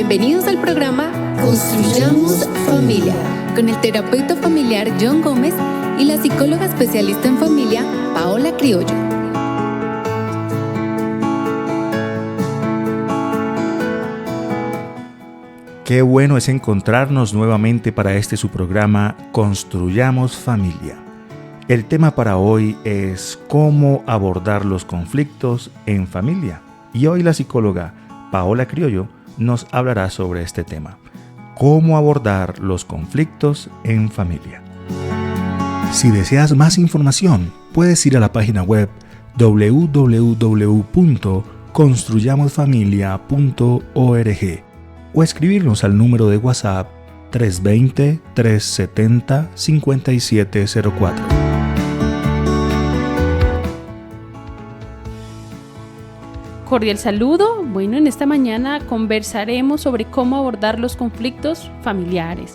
Bienvenidos al programa Construyamos Familia, con el terapeuta familiar John Gómez y la psicóloga especialista en familia Paola Criollo. Qué bueno es encontrarnos nuevamente para este su programa Construyamos Familia. El tema para hoy es cómo abordar los conflictos en familia. Y hoy la psicóloga Paola Criollo nos hablará sobre este tema. Cómo abordar los conflictos en familia. Si deseas más información, puedes ir a la página web www.construyamosfamilia.org o escribirnos al número de WhatsApp 320-370-5704. Cordial saludo. Bueno, en esta mañana conversaremos sobre cómo abordar los conflictos familiares.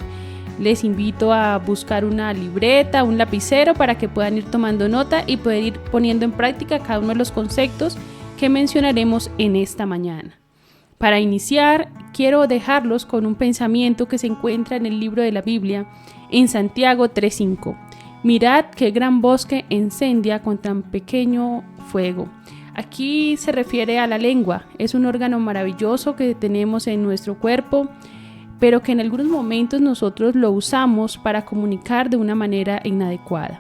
Les invito a buscar una libreta, un lapicero para que puedan ir tomando nota y poder ir poniendo en práctica cada uno de los conceptos que mencionaremos en esta mañana. Para iniciar, quiero dejarlos con un pensamiento que se encuentra en el libro de la Biblia, en Santiago 3:5. Mirad qué gran bosque incendia con tan pequeño fuego. Aquí se refiere a la lengua. Es un órgano maravilloso que tenemos en nuestro cuerpo, pero que en algunos momentos nosotros lo usamos para comunicar de una manera inadecuada.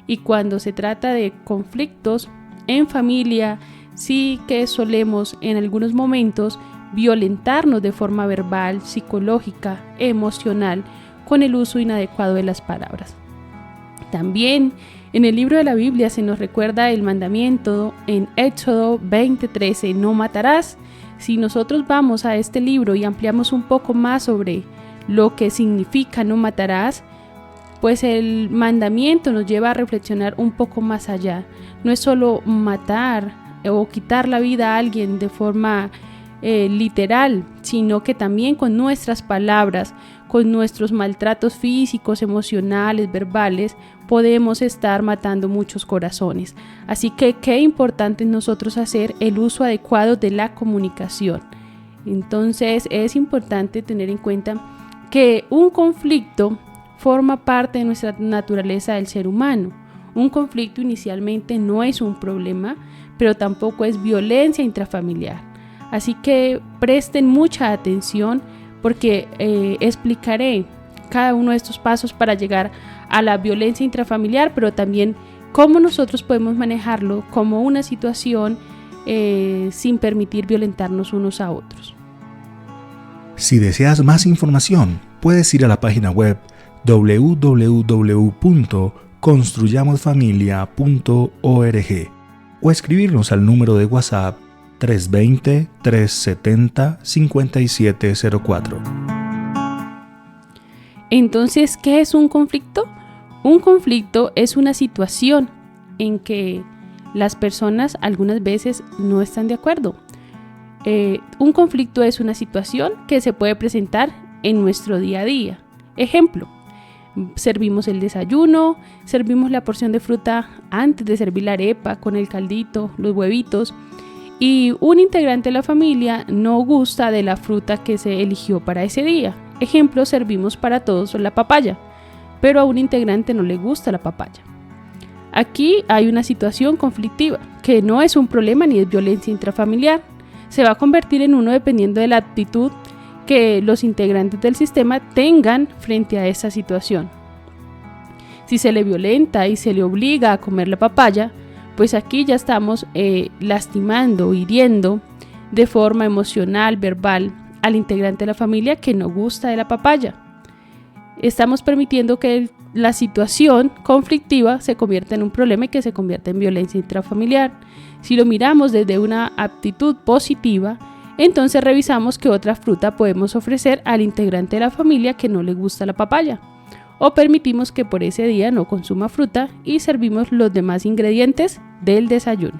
Y cuando se trata de conflictos en familia, sí que solemos en algunos momentos violentarnos de forma verbal, psicológica, emocional, con el uso inadecuado de las palabras. También en el libro de la Biblia se nos recuerda el mandamiento en Éxodo 20:13, no matarás. Si nosotros vamos a este libro y ampliamos un poco más sobre lo que significa no matarás, pues el mandamiento nos lleva a reflexionar un poco más allá. No es solo matar o quitar la vida a alguien de forma literal, sino que también con nuestras palabras, con nuestros maltratos físicos, emocionales, verbales, podemos estar matando muchos corazones. Así que qué importante es nosotros hacer el uso adecuado de la comunicación. Entonces es importante tener en cuenta que un conflicto forma parte de nuestra naturaleza del ser humano. Un conflicto inicialmente no es un problema, pero tampoco es violencia intrafamiliar. Así que presten mucha atención porque explicaré cada uno de estos pasos para llegar a la violencia intrafamiliar, pero también cómo nosotros podemos manejarlo como una situación sin permitir violentarnos unos a otros. Si deseas más información, puedes ir a la página web www.construyamosfamilia.org o escribirnos al número de WhatsApp 320-370-5704. Entonces, ¿qué es un conflicto? Un conflicto es una situación en que las personas algunas veces no están de acuerdo. Un conflicto es una situación que se puede presentar en nuestro día a día. Ejemplo, servimos el desayuno, servimos la porción de fruta antes de servir la arepa con el caldito, los huevitos, y un integrante de la familia no gusta de la fruta que se eligió para ese día. Ejemplo, servimos para todos la papaya, pero a un integrante no le gusta la papaya. Aquí hay una situación conflictiva, que no es un problema ni es violencia intrafamiliar. Se va a convertir en uno dependiendo de la actitud que los integrantes del sistema tengan frente a esa situación. Si se le violenta y se le obliga a comer la papaya, pues aquí ya estamos lastimando, hiriendo de forma emocional, verbal, al integrante de la familia que no gusta de la papaya. Estamos permitiendo que la situación conflictiva se convierta en un problema y que se convierta en violencia intrafamiliar. Si lo miramos desde una actitud positiva, entonces revisamos qué otra fruta podemos ofrecer al integrante de la familia que no le gusta la papaya. O permitimos que por ese día no consuma fruta y servimos los demás ingredientes del desayuno.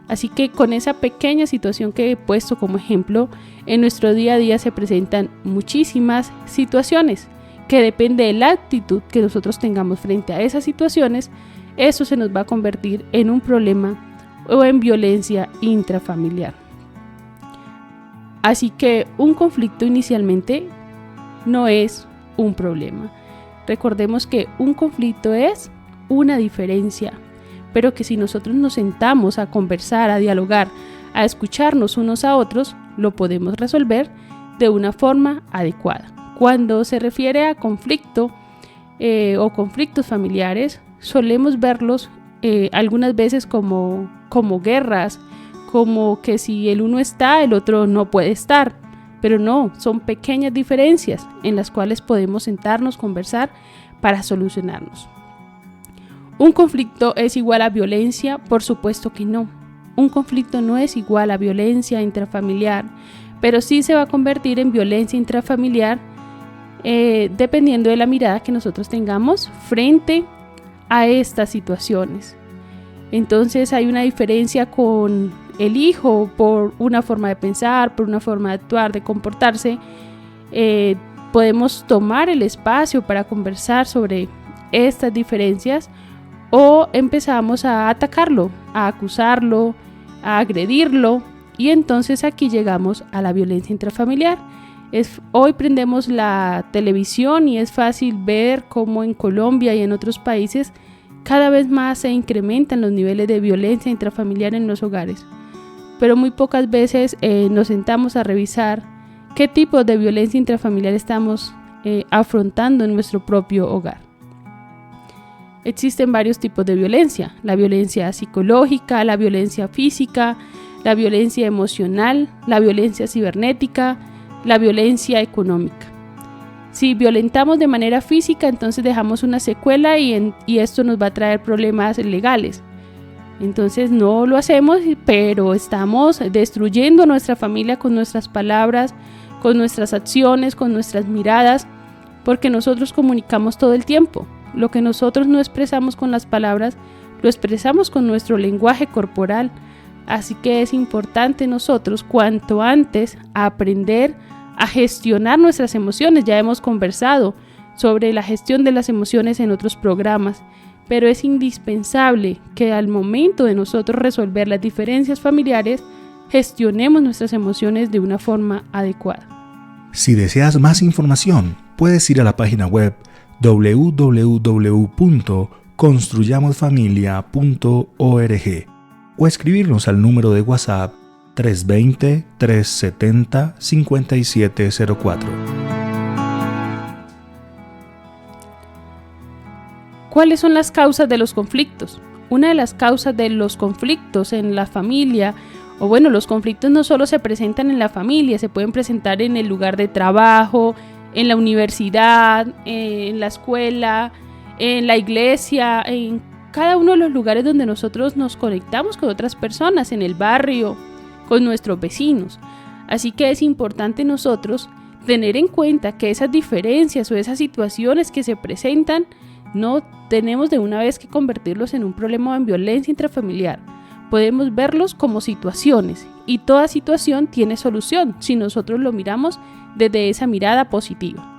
Así que con esa pequeña situación que he puesto como ejemplo, en nuestro día a día se presentan muchísimas situaciones que depende de la actitud que nosotros tengamos frente a esas situaciones. Eso se nos va a convertir en un problema o en violencia intrafamiliar. Así que un conflicto inicialmente no es un problema. Recordemos que un conflicto es una diferencia, pero que si nosotros nos sentamos a conversar, a dialogar, a escucharnos unos a otros, lo podemos resolver de una forma adecuada. Cuando se refiere a conflicto o conflictos familiares, solemos verlos algunas veces como guerras, como que si el uno está, el otro no puede estar. Pero no, son pequeñas diferencias en las cuales podemos sentarnos, conversar para solucionarnos. ¿Un conflicto es igual a violencia? Por supuesto que no. Un conflicto no es igual a violencia intrafamiliar, pero sí se va a convertir en violencia intrafamiliar dependiendo de la mirada que nosotros tengamos frente a estas situaciones. Entonces hay una diferencia con el hijo por una forma de pensar, por una forma de actuar, de comportarse. Podemos tomar el espacio para conversar sobre estas diferencias o empezamos a atacarlo, a acusarlo, a agredirlo, y entonces aquí llegamos a la violencia intrafamiliar. Hoy prendemos la televisión y es fácil ver cómo en Colombia y en otros países cada vez más se incrementan los niveles de violencia intrafamiliar en los hogares, pero muy pocas veces nos sentamos a revisar qué tipo de violencia intrafamiliar estamos afrontando en nuestro propio hogar. Existen varios tipos de violencia: la violencia psicológica, la violencia física, la violencia emocional, la violencia cibernética, la violencia económica. Si violentamos de manera física, entonces dejamos una secuela y esto nos va a traer problemas legales. Entonces no lo hacemos, pero estamos destruyendo nuestra familia con nuestras palabras, con nuestras acciones, con nuestras miradas, porque nosotros comunicamos todo el tiempo. Lo que nosotros no expresamos con las palabras, lo expresamos con nuestro lenguaje corporal. Así que es importante nosotros cuanto antes aprender a gestionar nuestras emociones. Ya hemos conversado sobre la gestión de las emociones en otros programas, pero es indispensable que al momento de nosotros resolver las diferencias familiares, gestionemos nuestras emociones de una forma adecuada. Si deseas más información, puedes ir a la página web www.construyamosfamilia.org o escribirnos al número de WhatsApp 320-370-5704. ¿Cuáles son las causas de los conflictos? Una de las causas de los conflictos en la familia, los conflictos no solo se presentan en la familia, se pueden presentar en el lugar de trabajo, en la universidad, en la escuela, en la iglesia, en cada uno de los lugares donde nosotros nos conectamos con otras personas, en el barrio, con nuestros vecinos. Así que es importante nosotros tener en cuenta que esas diferencias o esas situaciones que se presentan no tenemos de una vez que convertirlos en un problema o en violencia intrafamiliar. Podemos verlos como situaciones y toda situación tiene solución si nosotros lo miramos desde esa mirada positiva.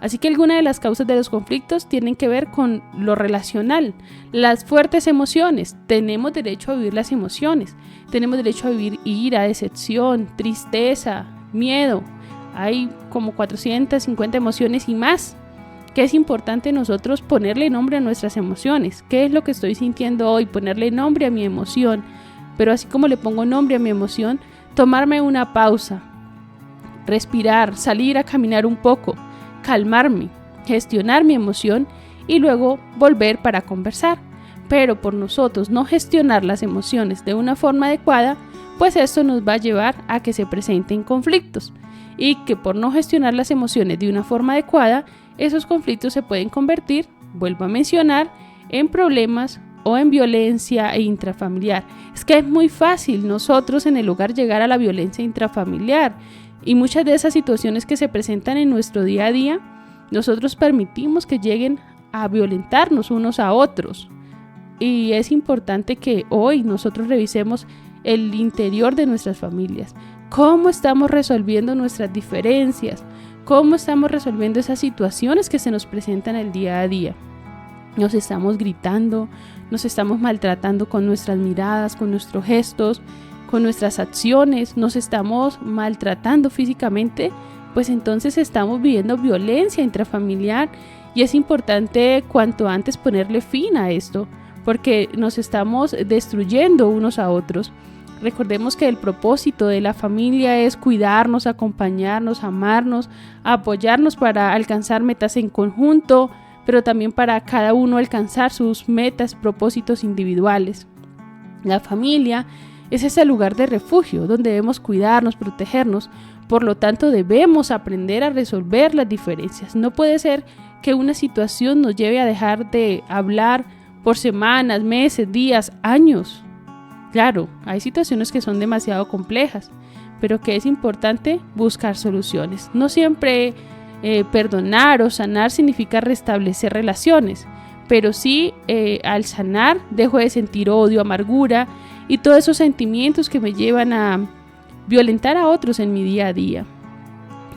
Así que algunas de las causas de los conflictos tienen que ver con lo relacional, las fuertes emociones. Tenemos derecho a vivir las emociones, tenemos derecho a vivir ira, decepción, tristeza, miedo. Hay como 450 emociones y más, que es importante nosotros ponerle nombre a nuestras emociones. ¿Qué es lo que estoy sintiendo hoy? Ponerle nombre a mi emoción. Pero así como le pongo nombre a mi emoción, tomarme una pausa, respirar, salir a caminar un poco, calmarme, gestionar mi emoción y luego volver para conversar. Pero por nosotros no gestionar las emociones de una forma adecuada, pues esto nos va a llevar a que se presenten conflictos y que por no gestionar las emociones de una forma adecuada, esos conflictos se pueden convertir, vuelvo a mencionar, en problemas o en violencia intrafamiliar. Es que es muy fácil nosotros en el hogar llegar a la violencia intrafamiliar. Y muchas de esas situaciones que se presentan en nuestro día a día, nosotros permitimos que lleguen a violentarnos unos a otros. Y es importante que hoy nosotros revisemos el interior de nuestras familias. ¿Cómo estamos resolviendo nuestras diferencias? ¿Cómo estamos resolviendo esas situaciones que se nos presentan el día a día? Nos estamos gritando, nos estamos maltratando con nuestras miradas, con nuestros gestos. con nuestras acciones, nos estamos maltratando físicamente, pues entonces estamos viviendo violencia intrafamiliar y es importante cuanto antes ponerle fin a esto, porque nos estamos destruyendo unos a otros. Recordemos que el propósito de la familia es cuidarnos, acompañarnos, amarnos, apoyarnos para alcanzar metas en conjunto, pero también para cada uno alcanzar sus metas, propósitos individuales. La familia es ese lugar de refugio donde debemos cuidarnos, protegernos. Por lo tanto, debemos aprender a resolver las diferencias. No puede ser que una situación nos lleve a dejar de hablar por semanas, meses, días, años. Claro, hay situaciones que son demasiado complejas, pero que es importante buscar soluciones. No siempre perdonar o sanar significa restablecer relaciones, pero sí al sanar dejo de sentir odio, amargura y todos esos sentimientos que me llevan a violentar a otros en mi día a día.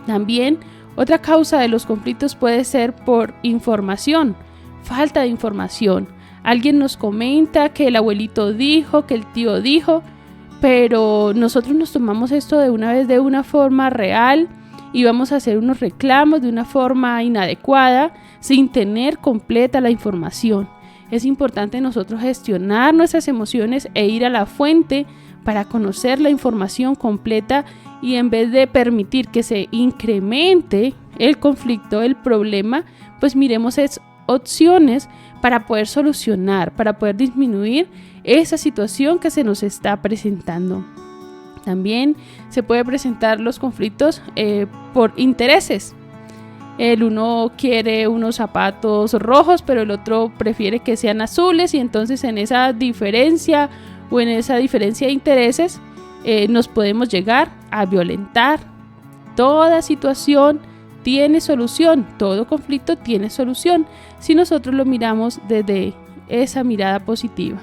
También otra causa de los conflictos puede ser por información, falta de información. Alguien nos comenta que el abuelito dijo, que el tío dijo, pero nosotros nos tomamos esto de una vez de una forma real y vamos a hacer unos reclamos de una forma inadecuada sin tener completa la información. Es importante nosotros gestionar nuestras emociones e ir a la fuente para conocer la información completa y en vez de permitir que se incremente el conflicto, el problema, pues miremos opciones para poder solucionar, para poder disminuir esa situación que se nos está presentando. También se puede presentar los conflictos por intereses. El uno quiere unos zapatos rojos, pero el otro prefiere que sean azules y entonces en esa diferencia de intereses nos podemos llegar a violentar. Toda situación tiene solución, todo conflicto tiene solución si nosotros lo miramos desde esa mirada positiva.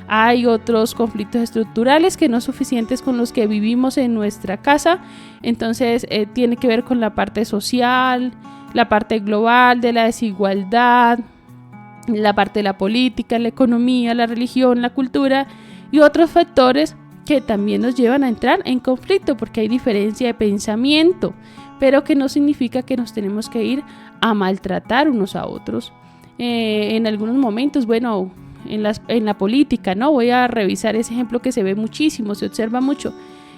Hay otros conflictos estructurales que no son suficientes con los que vivimos en nuestra casa, entonces tiene que ver con la parte social, la parte global de la desigualdad, la parte de la política, la economía, la religión, la cultura y otros factores que también nos llevan a entrar en conflicto porque hay diferencia de pensamiento, pero que no significa que nos tenemos que ir a maltratar unos a otros. En algunos momentos, en la política, ¿no? Voy a revisar ese ejemplo que se ve muchísimo, se observa mucho.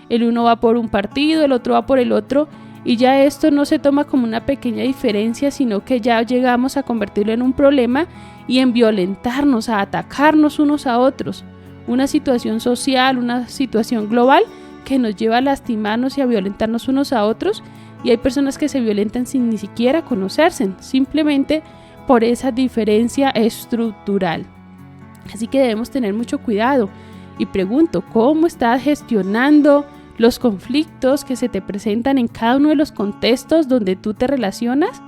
El uno va por un partido, el otro va por el otro, y ya esto no se toma como una pequeña diferencia, sino que ya llegamos a convertirlo en un problema y en violentarnos, a atacarnos unos a otros. Una situación social, una situación global que nos lleva a lastimarnos y a violentarnos unos a otros. Y hay personas que se violentan sin ni siquiera conocerse, simplemente por esa diferencia estructural. Así que debemos tener mucho cuidado. Y pregunto, ¿cómo estás gestionando los conflictos que se te presentan en cada uno de los contextos donde tú te relacionas?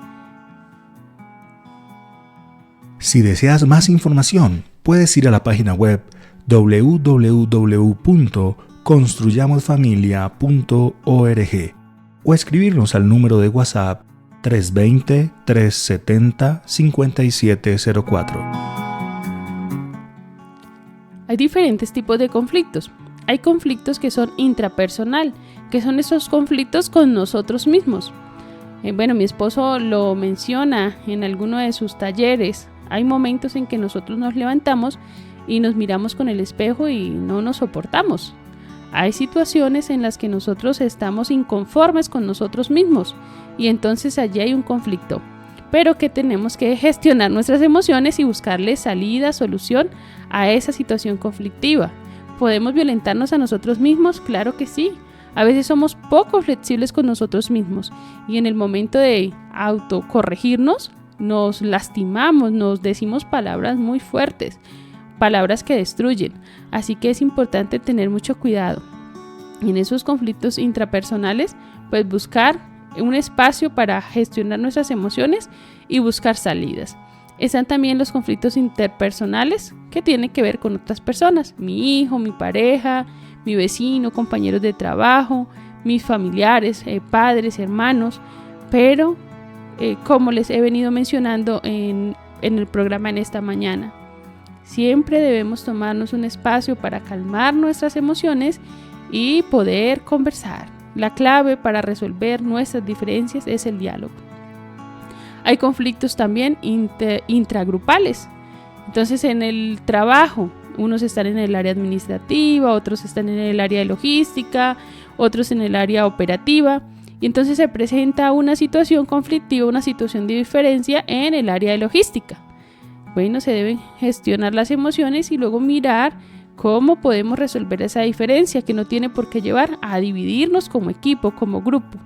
Si deseas más información, puedes ir a la página web www.construyamosfamilia.org o escribirnos al número de WhatsApp 320-370-5704. Hay diferentes tipos de conflictos. Hay conflictos que son intrapersonal, que son esos conflictos con nosotros mismos. Mi esposo lo menciona en alguno de sus talleres. Hay momentos en que nosotros nos levantamos y nos miramos con el espejo y no nos soportamos. Hay situaciones en las que nosotros estamos inconformes con nosotros mismos y entonces allí hay un conflicto, pero que tenemos que gestionar nuestras emociones y buscarle salida, solución a esa situación conflictiva. ¿Podemos violentarnos a nosotros mismos? Claro que sí. A veces somos poco flexibles con nosotros mismos y en el momento de autocorregirnos nos lastimamos, nos decimos palabras muy fuertes, palabras que destruyen. Así que es importante tener mucho cuidado. En esos conflictos intrapersonales, pues buscar un espacio para gestionar nuestras emociones y buscar salidas. Están también los conflictos interpersonales que tienen que ver con otras personas, mi hijo, mi pareja, mi vecino, compañeros de trabajo, mis familiares, padres, hermanos, pero como les he venido mencionando en el programa en esta mañana, siempre debemos tomarnos un espacio para calmar nuestras emociones y poder conversar. La clave para resolver nuestras diferencias es el diálogo. Hay conflictos también intragrupales. Entonces, en el trabajo, unos están en el área administrativa, otros están en el área de logística, otros en el área operativa. Y entonces se presenta una situación conflictiva, una situación de diferencia en el área de logística. Bueno, se deben gestionar las emociones y luego mirar cómo podemos resolver esa diferencia, que no tiene por qué llevar a dividirnos como equipo, como grupo.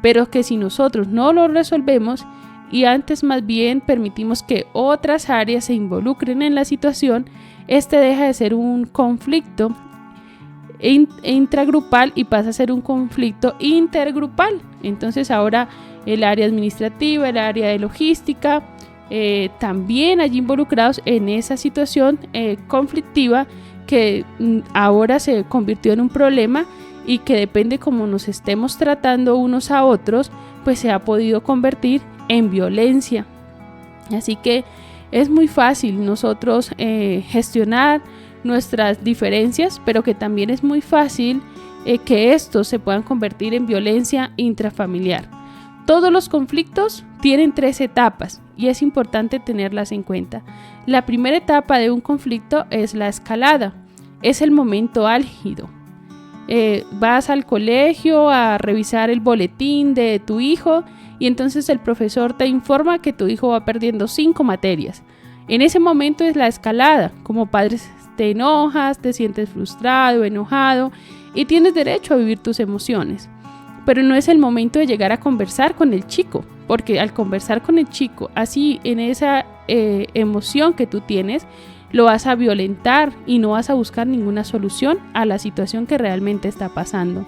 Pero que si nosotros no lo resolvemos y antes más bien permitimos que otras áreas se involucren en la situación, este deja de ser un conflicto intragrupal y pasa a ser un conflicto intergrupal. Entonces ahora el área administrativa, el área de logística, también allí involucrados en esa situación conflictiva que ahora se convirtió en un problema y que depende cómo nos estemos tratando unos a otros, pues se ha podido convertir en violencia. Así que es muy fácil nosotros gestionar nuestras diferencias, pero que también es muy fácil que estos se puedan convertir en violencia intrafamiliar. Todos los conflictos tienen 3 etapas y es importante tenerlas en cuenta. La primera etapa de un conflicto es la escalada, es el momento álgido. Vas al colegio a revisar el boletín de tu hijo y entonces el profesor te informa que tu hijo va perdiendo 5 materias. En ese momento es la escalada. Como padres te enojas, te sientes frustrado, enojado y tienes derecho a vivir tus emociones. Pero no es el momento de llegar a conversar con el chico, porque al conversar con el chico, así en esa emoción que tú tienes, lo vas a violentar y no vas a buscar ninguna solución a la situación que realmente está pasando.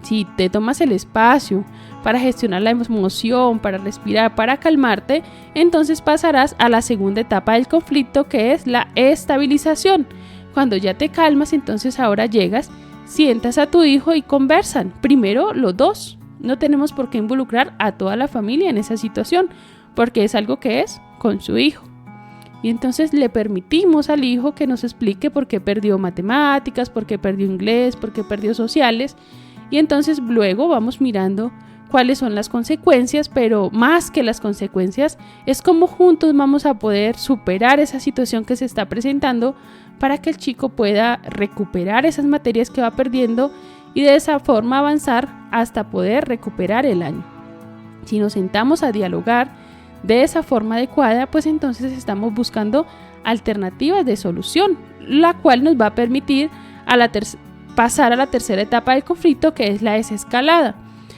Si te tomas el espacio para gestionar la emoción, para respirar, para calmarte, entonces pasarás a la segunda etapa del conflicto, que es la estabilización. Cuando ya te calmas, entonces ahora llegas, sientas a tu hijo y conversan. Primero los dos. No tenemos por qué involucrar a toda la familia en esa situación, porque es algo que es con su hijo. Y entonces le permitimos al hijo que nos explique por qué perdió matemáticas, por qué perdió inglés, por qué perdió sociales. Y entonces luego vamos mirando cuáles son las consecuencias, pero más que las consecuencias es cómo juntos vamos a poder superar esa situación que se está presentando para que el chico pueda recuperar esas materias que va perdiendo y de esa forma avanzar hasta poder recuperar el año. Si nos sentamos a dialogar de esa forma adecuada, pues entonces estamos buscando alternativas de solución, la cual nos va a permitir pasar a la tercera etapa del conflicto, que es la desescalada.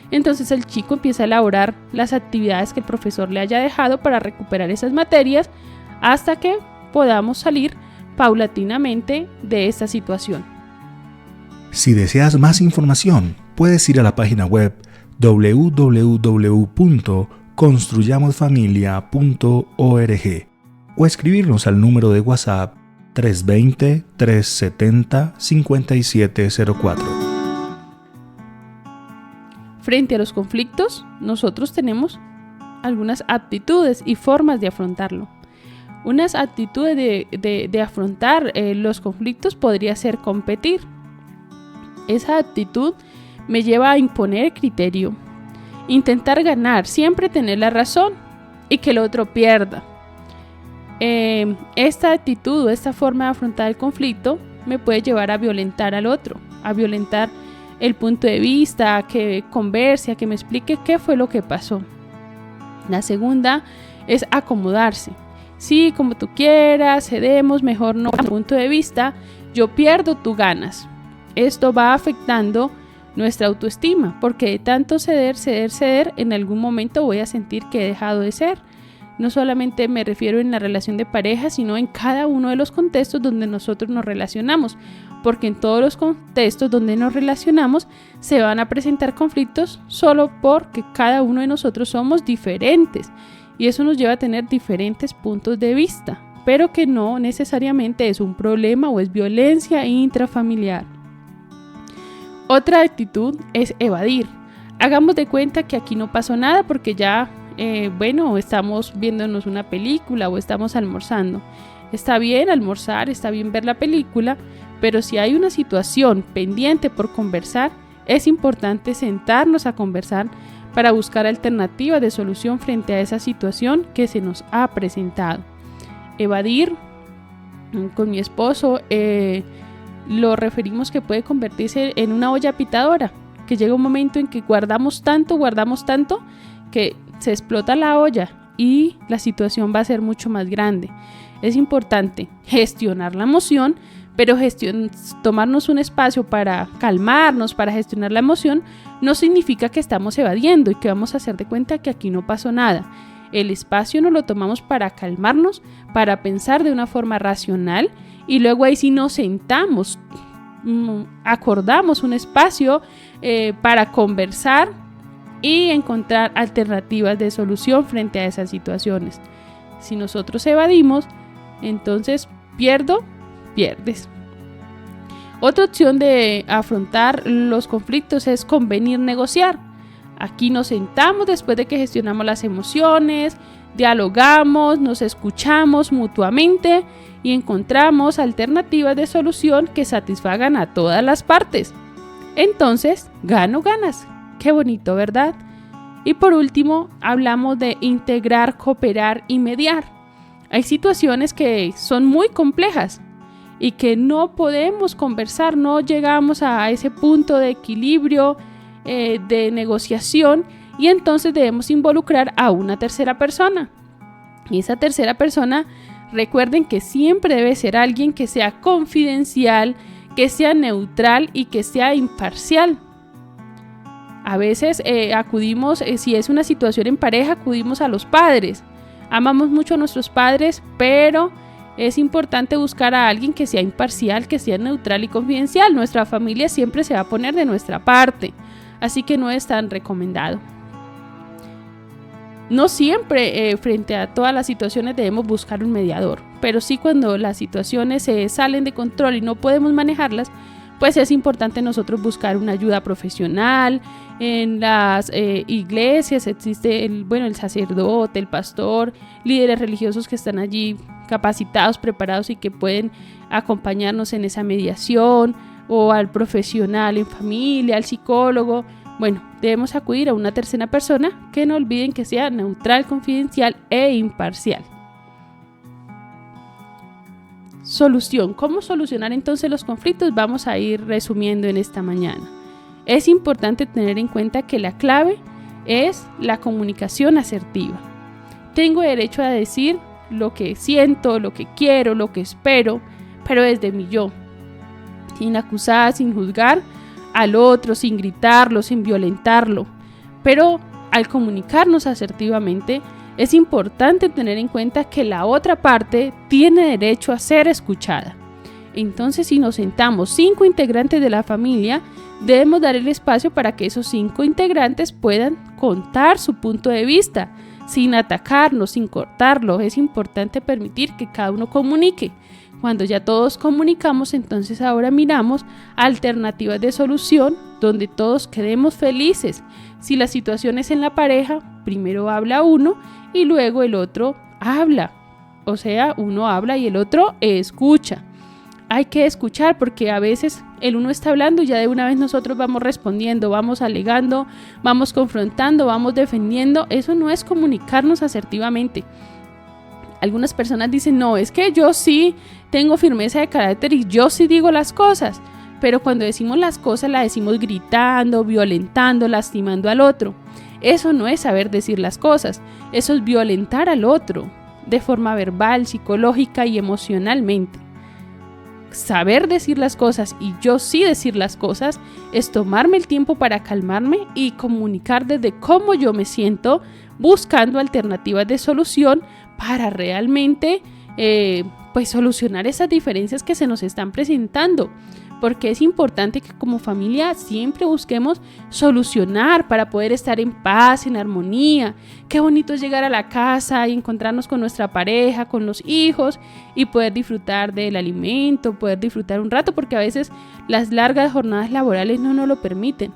Entonces el chico empieza a elaborar las actividades que el profesor le haya dejado para recuperar esas materias hasta que podamos salir paulatinamente de esta situación. Si deseas más información, puedes ir a la página web www.construyamosfamilia.org o escribirnos al número de WhatsApp 320-370-5704. Frente a los conflictos, nosotros tenemos algunas aptitudes y formas de afrontarlo. Unas actitudes de afrontar los conflictos podría ser competir. Esa actitud me lleva a imponer criterio, intentar ganar, siempre tener la razón y que el otro pierda. Esta actitud o esta forma de afrontar el conflicto me puede llevar a violentar al otro, a violentar el punto de vista, a que converse, a que me explique qué fue lo que pasó. La segunda es acomodarse. Sí, como tú quieras, cedemos, mejor no. A mi punto de vista, yo pierdo, tú ganas. Esto va afectando nuestra autoestima, porque de tanto ceder, en algún momento voy a sentir que he dejado de ser. No solamente me refiero en la relación de pareja, sino en cada uno de los contextos donde nosotros nos relacionamos, porque en todos los contextos donde nos relacionamos se van a presentar conflictos solo porque cada uno de nosotros somos diferentes y eso nos lleva a tener diferentes puntos de vista, pero que no necesariamente es un problema o es violencia intrafamiliar. Otra actitud es evadir. Hagamos de cuenta que aquí no pasó nada porque ya, estamos viéndonos una película o estamos almorzando. Está bien almorzar, está bien ver la película, Pero si hay una situación pendiente por conversar, es importante sentarnos a conversar para buscar alternativas de solución frente a esa situación que se nos ha presentado. Evadir, con mi esposo, lo referimos que puede convertirse en una olla pitadora, que llega un momento en que guardamos tanto, que se explota la olla y la situación va a ser mucho más grande. Es importante gestionar la emoción, pero tomarnos un espacio para calmarnos, para gestionar la emoción, no significa que estamos evadiendo y que vamos a hacer de cuenta que aquí no pasó nada. El espacio nos lo tomamos para calmarnos, para pensar de una forma racional y luego ahí sí nos sentamos, acordamos un espacio para conversar y encontrar alternativas de solución frente a esas situaciones. Si nosotros evadimos, entonces pierdes. Otra opción de afrontar los conflictos es convenir negociar. Aquí nos sentamos después de que gestionamos las emociones, dialogamos, nos escuchamos mutuamente y encontramos alternativas de solución que satisfagan a todas las partes. Entonces, ganas. Qué bonito, ¿verdad? Y por último, hablamos de integrar, cooperar y mediar. Hay situaciones que son muy complejas y que no podemos conversar, no llegamos a ese punto de equilibrio, de negociación, y entonces debemos involucrar a una tercera persona. Y esa tercera persona, recuerden que siempre debe ser alguien que sea confidencial, que sea neutral y que sea imparcial. A veces acudimos, si es una situación en pareja, acudimos a los padres. Amamos mucho a nuestros padres, pero es importante buscar a alguien que sea imparcial, que sea neutral y confidencial. Nuestra familia siempre se va a poner de nuestra parte, así que no es tan recomendado. No siempre frente a todas las situaciones debemos buscar un mediador, pero sí cuando las situaciones se salen de control y no podemos manejarlas, pues es importante nosotros buscar una ayuda profesional. En las iglesias existe el sacerdote, el pastor, líderes religiosos que están allí capacitados, preparados y que pueden acompañarnos en esa mediación, o al profesional en familia, al psicólogo. Bueno, debemos acudir a una tercera persona que no olviden que sea neutral, confidencial e imparcial. Solución. ¿Cómo solucionar entonces los conflictos? Vamos a ir resumiendo en esta mañana. Es importante tener en cuenta que la clave es la comunicación asertiva. Tengo derecho a decir lo que siento, lo que quiero, lo que espero, pero desde mi yo, sin acusar, sin juzgar al otro, sin gritarlo, sin violentarlo. Pero al comunicarnos asertivamente, es importante tener en cuenta que la otra parte tiene derecho a ser escuchada. Entonces, si nos sentamos 5 integrantes de la familia, debemos dar el espacio para que esos 5 integrantes puedan contar su punto de vista, sin atacarnos, sin cortarlo. Es importante permitir que cada uno comunique. Cuando ya todos comunicamos, entonces ahora miramos alternativas de solución donde todos quedemos felices. Si la situación es en la pareja, primero habla uno y luego el otro habla. O sea, uno habla y el otro escucha. Hay que escuchar porque a veces el uno está hablando y ya de una vez nosotros vamos respondiendo, vamos alegando, vamos confrontando, vamos defendiendo. Eso no es comunicarnos asertivamente. Algunas personas dicen, no, es que yo sí tengo firmeza de carácter y yo sí digo las cosas. Pero cuando decimos las cosas, las decimos gritando, violentando, lastimando al otro. Eso no es saber decir las cosas, eso es violentar al otro de forma verbal, psicológica y emocionalmente. Saber decir las cosas y yo sí decir las cosas es tomarme el tiempo para calmarme y comunicar desde cómo yo me siento, buscando alternativas de solución para realmente solucionar esas diferencias que se nos están presentando. Porque es importante que como familia siempre busquemos solucionar para poder estar en paz, en armonía. Qué bonito es llegar a la casa y encontrarnos con nuestra pareja, con los hijos y poder disfrutar del alimento, poder disfrutar un rato, porque a veces las largas jornadas laborales no nos lo permiten.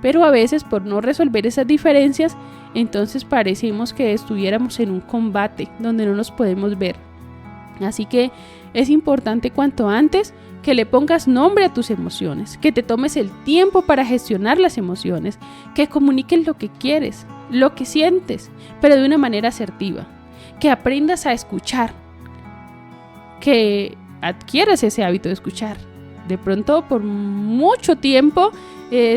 Pero a veces por no resolver esas diferencias, entonces parecemos que estuviéramos en un combate donde no nos podemos ver. Así que Es importante cuanto antes que le pongas nombre a tus emociones, que te tomes el tiempo para gestionar las emociones, que comuniques lo que quieres, lo que sientes, pero de una manera asertiva, que aprendas a escuchar, que adquieras ese hábito de escuchar. De pronto, por mucho tiempo,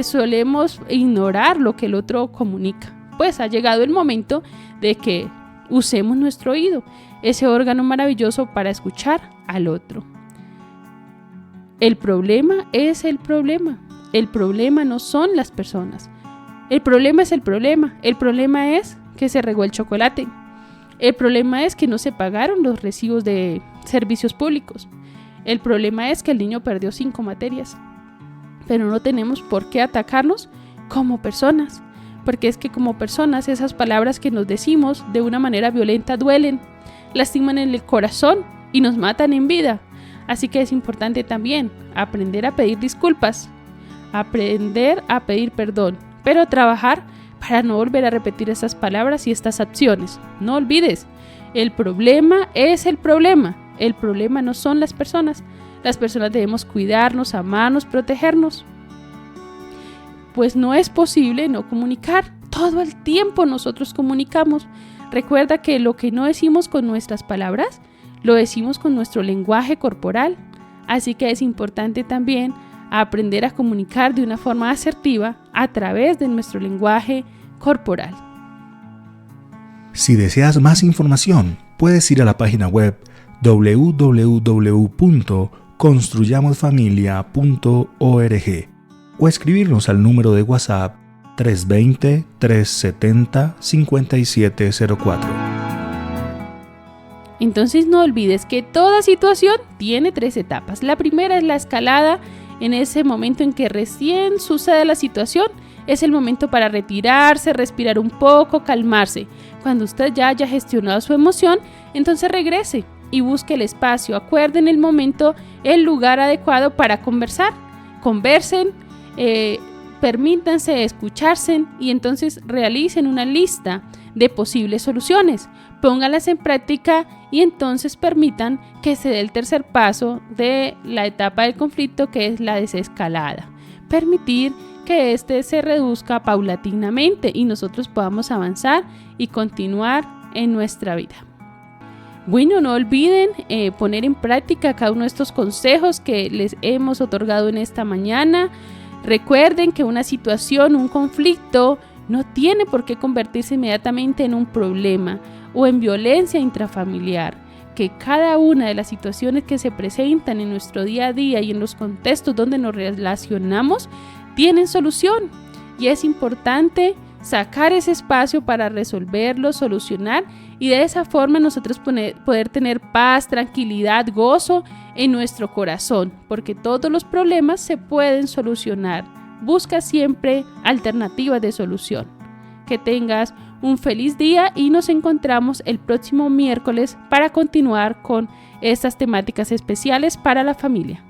solemos ignorar lo que el otro comunica. Pues ha llegado el momento de que usemos nuestro oído, ese órgano maravilloso para escuchar al otro. El problema es el problema. El problema no son las personas. El problema es el problema. El problema es que se regó el chocolate. El problema es que no se pagaron los recibos de servicios públicos. El problema es que el niño perdió 5 materias. Pero no tenemos por qué atacarnos como personas. Porque es que como personas esas palabras que nos decimos de una manera violenta duelen, lastiman en el corazón y nos matan en vida. Así que es importante también aprender a pedir disculpas, aprender a pedir perdón, pero trabajar para no volver a repetir esas palabras y estas acciones. No olvides, el problema es el problema no son las personas. Las personas debemos cuidarnos, amarnos, protegernos. Pues no es posible no comunicar. Todo el tiempo nosotros comunicamos. Recuerda que lo que no decimos con nuestras palabras, lo decimos con nuestro lenguaje corporal. Así que es importante también aprender a comunicar de una forma asertiva a través de nuestro lenguaje corporal. Si deseas más información, puedes ir a la página web www.construyamosfamilia.org o escribirnos al número de WhatsApp 320-370-5704. Entonces no olvides que toda situación tiene 3 etapas. La primera es la escalada. En ese momento en que recién sucede la situación, es el momento para retirarse, respirar un poco, calmarse. Cuando usted ya haya gestionado su emoción, entonces regrese y busque el espacio. Acuerden el momento, el lugar adecuado para conversar. Conversen, permítanse escucharse y entonces realicen una lista de posibles soluciones. Pónganlas en práctica y entonces permitan que se dé el tercer paso de la etapa del conflicto, que es la desescalada. Permitir que este se reduzca paulatinamente y nosotros podamos avanzar y continuar en nuestra vida. Bueno, no olviden poner en práctica cada uno de estos consejos que les hemos otorgado en esta mañana. Recuerden que una situación, un conflicto, no tiene por qué convertirse inmediatamente en un problema o en violencia intrafamiliar, que cada una de las situaciones que se presentan en nuestro día a día y en los contextos donde nos relacionamos tienen solución, y es importante sacar ese espacio para resolverlo, solucionar, y de esa forma nosotros poder tener paz, tranquilidad, gozo en nuestro corazón, porque todos los problemas se pueden solucionar. Busca siempre alternativas de solución. Que tengas un feliz día y nos encontramos el próximo miércoles para continuar con estas temáticas especiales para la familia.